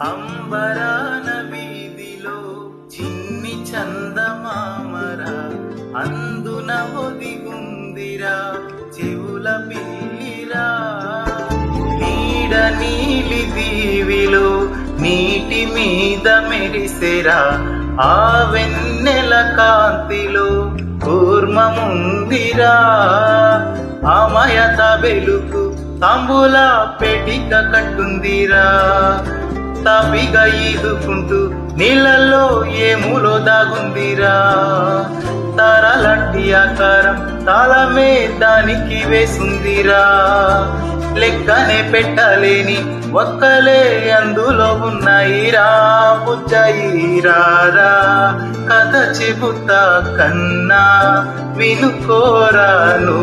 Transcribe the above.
అంబరాన వీధిలో చిన్ని చందమామరా, అందున ఒదిగుందిరా చెవుల పిల్లిరా. నీడ నీలి దీవిలో నీటి మీద మెరిసెరా, ఆ వెన్నెల కాంతిలో కూర్మముందిరా. అమయత వెలుగు తంబుల పెటిక కట్టుందిరా, తపిగా ఈదుకుంటూ నీళ్ళల్లో ఏములో దాగుందిరా. తరలంటి ఆకారం తాళమే దానికి వేసుందిరా, లెక్కనే పెట్టలేని ఒక్కలే అందులో ఉన్నాయిరా. బుజ్జయిరారా కథ చెబుతా కన్నా వినుకోరాను.